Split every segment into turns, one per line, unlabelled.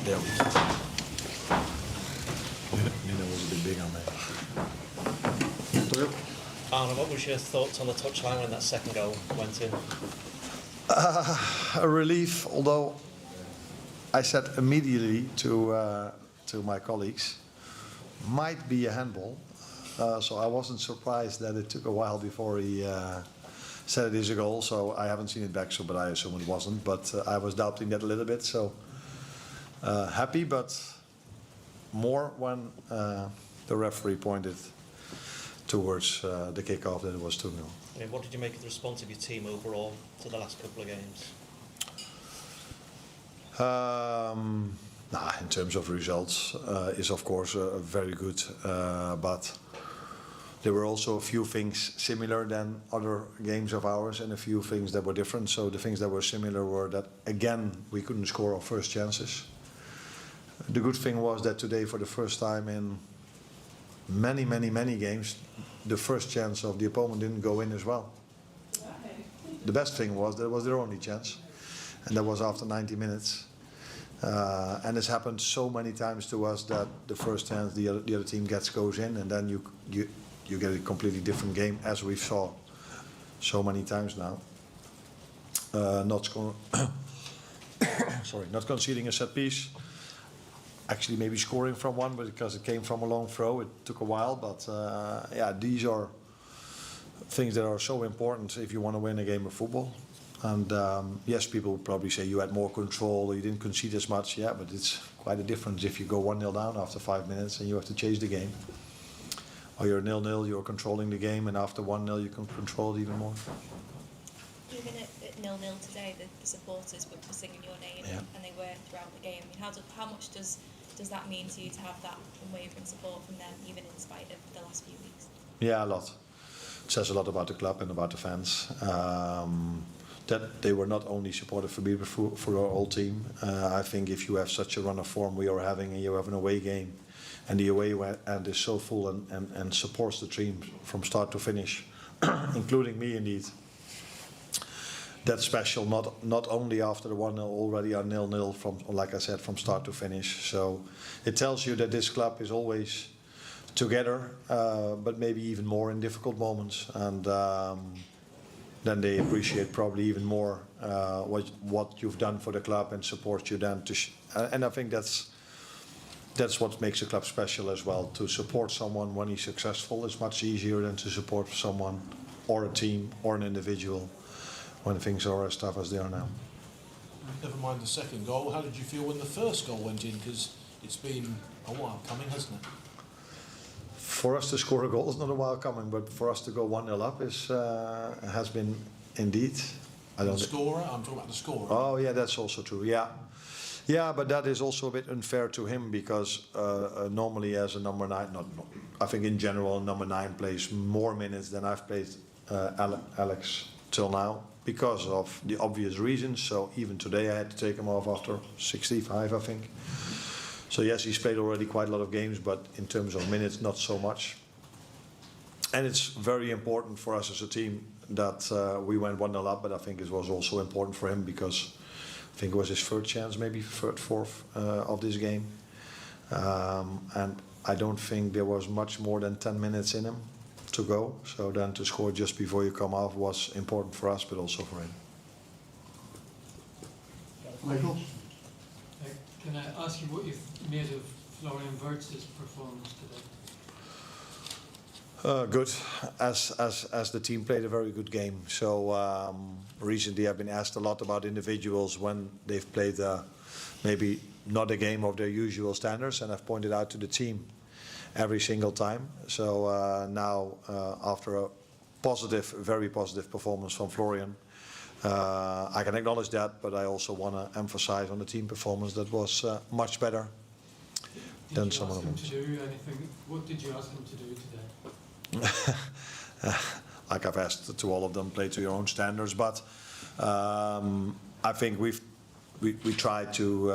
There. Nina was a bit big on that.
Arne, what was your thoughts on the touchline when that second goal went in?
A relief, although I said immediately to my colleagues, might be a handball. So I wasn't surprised that it took a while before he said it is a goal. So I haven't seen it back, but I assume it wasn't. But I was doubting that a little bit. So happy, but more when the referee pointed towards the kickoff that it was 2-0.
I mean, what did you make of the response of your team overall to the last couple of games?
In terms of results, is of course very good, but there were also a few things similar than other games of ours and a few things that were different. So the things that were similar were that, again, we couldn't score our first chances. The good thing was that today, for the first time in many games, the first chance of the opponent didn't go in as well. The best thing was that it was their only chance, and that was after 90 minutes. And it's happened so many times to us that the first chance the other team goes in, and then you get a completely different game, as we saw so many times now. Not conceding a set piece. Actually, maybe scoring from one, but because it came from a long throw, it took a while. But yeah, these are things that are so important if you want to win a game of football. And yes, people would probably say you had more control, or you didn't concede as much. Yeah, but it's quite a difference if you go 1-0 down after 5 minutes and you have to chase the game. Or you're 0-0, you're controlling the game, and after 1-0 you can control it even more.
Even at 0-0 today, the supporters were singing your name,
yeah.
And they were throughout the game. I mean, how much does that mean to you to have that unwavering support from them, even in spite of the last few weeks?
Yeah, a lot. It says a lot about the club and about the fans. That they were not only supportive for me, but for our whole team. I think if you have such a run of form we are having, and you have an away game, and the away end is so full and supports the team from start to finish, including me indeed. That's special, not only after the 1-0, already are 0-0 from, like I said, from start to finish. So it tells you that this club is always together, but maybe even more in difficult moments. And then they appreciate probably even more what you've done for the club and support you then. And I think that's what makes a club special as well. To support someone when he's successful is much easier than to support someone or a team or an individual when things are as tough as they are now.
Never mind the second goal, how did you feel when the first goal went in? Because it's been a while coming, hasn't it?
For us to score a goal is not a while coming, but for us to go 1-0 up has been indeed.
The scorer? I'm talking about the scorer.
Oh yeah, that's also true, yeah. Yeah, but that is also a bit unfair to him, because normally as a number 9, I think in general number 9 plays more minutes than I've played Alex till now, because of the obvious reasons. So even today I had to take him off after 65, I think. So yes, he's played already quite a lot of games, but in terms of minutes, not so much. And it's very important for us as a team that we went 1-0 up, but I think it was also important for him because I think it was his third chance, maybe fourth of this game. And I don't think there was much more than 10 minutes in him to go. So then to score just before you come off was important for us, but also for him.
Michael? Can I ask you what you've made of Florian Wirtz's performance today?
Good, as the team played a very good game. So recently I've been asked a lot about individuals when they've played maybe not a game of their usual standards, and I've pointed out to the team every single time. So now after a positive, very positive performance from Florian, I can acknowledge that, but I also want to emphasize on the team performance that was much better than some of them.
Did you ask him to do anything? What did you ask him to do today?
Like I've asked to all of them, play to your own standards. But I think we tried to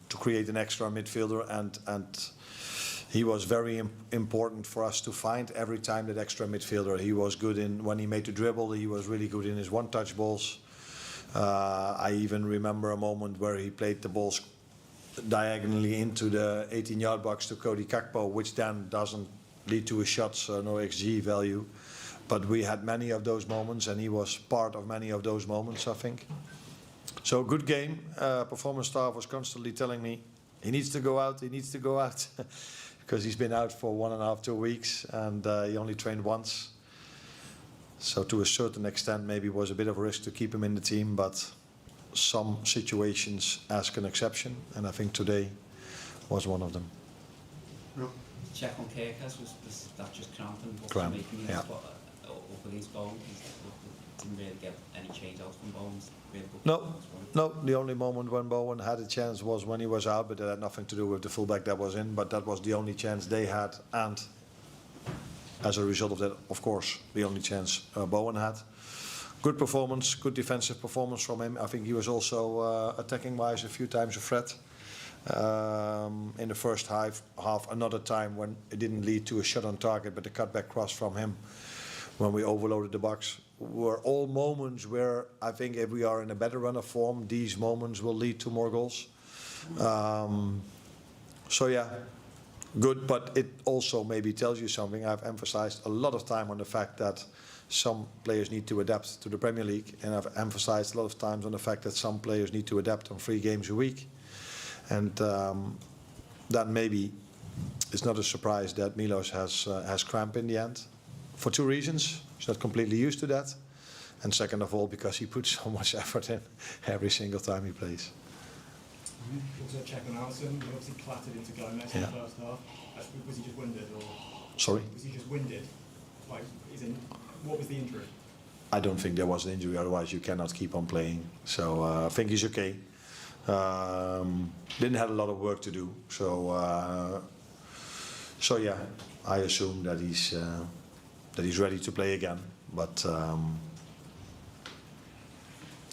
create an extra midfielder, and he was very important for us to find every time that extra midfielder. He was good in when he made the dribble. He was really good in his one-touch balls. I even remember a moment where he played the balls diagonally into the 18-yard box to Cody Kakpo, which then doesn't lead to a shot, so no XG value. But we had many of those moments, and he was part of many of those moments, I think. So good game. Performance staff was constantly telling me he needs to go out, because he's been out for 1.5, 2 weeks, and he only trained once. So to a certain extent, maybe it was a bit of a risk to keep him in the team, but some situations ask an exception, and I think today was one of them.
Check on Kirkers, was that just cramping?
Cramp, yeah.
Over his bones, didn't really get any change out from Bones. Really good
No,
performance from him.
no. The only moment when Bowen had a chance was when he was out, but that had nothing to do with the fullback that was in. But that was the only chance they had, and as a result of that, of course, the only chance Bowen had. Good performance, good defensive performance from him. I think he was also attacking-wise a few times a threat. In the first half, another time when it didn't lead to a shot on target, but the cutback cross from him when we overloaded the box were all moments where I think if we are in a better run of form, these moments will lead to more goals. So yeah, good, but it also maybe tells you something. I've emphasized a lot of time on the fact that some players need to adapt to the Premier League, and I've emphasized a lot of times on the fact that some players need to adapt on 3 games a week. And that maybe it's not a surprise that Milos has cramp in the end, for 2 reasons. He's not completely used to that, and second of all, because he puts so much effort in every single time he plays.
Also check on Alisson. He obviously clattered into Gomez in the first half. Was he just winded, or
Sorry?
was he just winded? Like, what was the injury?
I don't think there was an injury, otherwise you cannot keep on playing. So I think he's okay. Didn't have a lot of work to do, so yeah, I assume that he's ready to play again. But so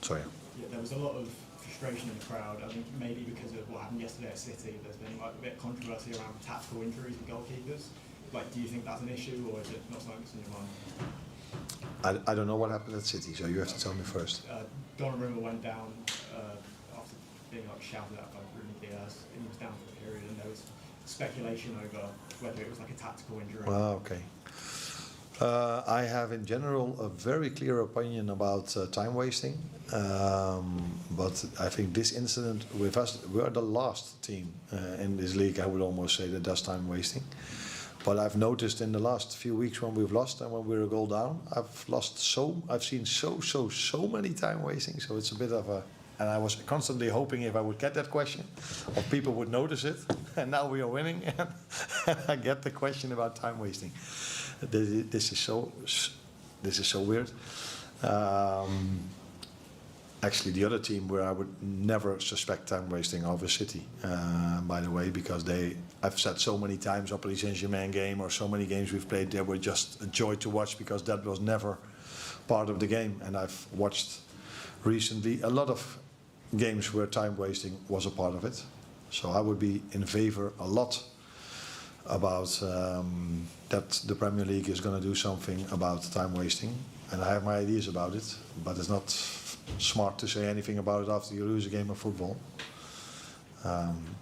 yeah.
Yeah, there was a lot of frustration in the crowd. I think maybe because of what happened yesterday at City, there's been like a bit of controversy around tactical injuries with goalkeepers. Like, do you think that's an issue, or is it not something that's in your mind?
I don't know what happened at City, so you have to tell me first.
Donnarumma went down after being like shouted at by Bruno Diaz, and he was down for a period, and there was speculation over whether it was like a tactical injury.
Okay. I have in general a very clear opinion about time wasting, but I think this incident with us, we are the last team in this league, I would almost say, that does time wasting. But I've noticed in the last few weeks when we've lost and when we're a goal down, I've seen so many time wasting. So it's a bit of a, and I was constantly hoping if I would get that question, or people would notice it. And now we are winning, and I get the question about time wasting. This is so weird. Actually, the other team where I would never suspect time wasting over City, by the way, because I've said so many times up at the Saint-Germain game or so many games we've played, they were just a joy to watch because that was never part of the game. And I've watched recently a lot of games where time wasting was a part of it. So I would be in favor a lot about that the Premier League is going to do something about time wasting. And I have my ideas about it, but it's not smart to say anything about it after you lose a game of football.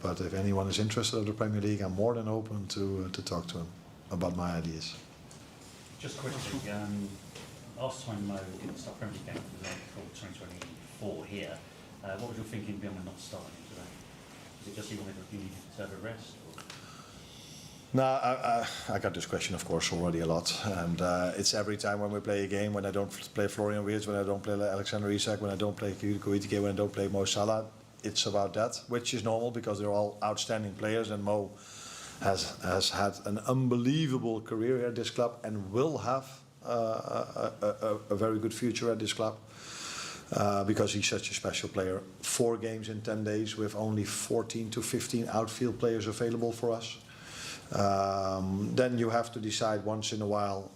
But if anyone is interested in the Premier League, I'm more than open to talk to him about my ideas.
Just quickly, last time we didn't start Premier League game for 2024 here. What was your thinking behind not starting today? Was it just you wanted to have a rest? Or?
No, I got this question, of course, already a lot, and it's every time when we play a game, when I don't play Florian Wirtz, when I don't play Alexander Isak, when I don't play Koitike, when I don't play Mo Salah, it's about that, which is normal because they're all outstanding players, and Mo has had an unbelievable career at this club and will have a very good future at this club. Because he's such a special player. 4 games in 10 days with only 14 to 15 outfield players available for us. Then you have to decide once in a while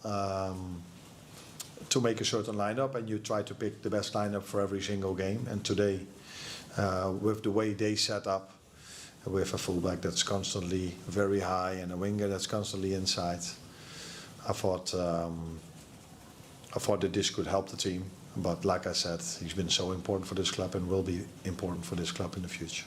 to make a certain lineup, and you try to pick the best lineup for every single game. And today, with the way they set up, with a fullback that's constantly very high and a winger that's constantly inside, I thought that this could help the team. But like I said, he's been so important for this club and will be important for this club in the future.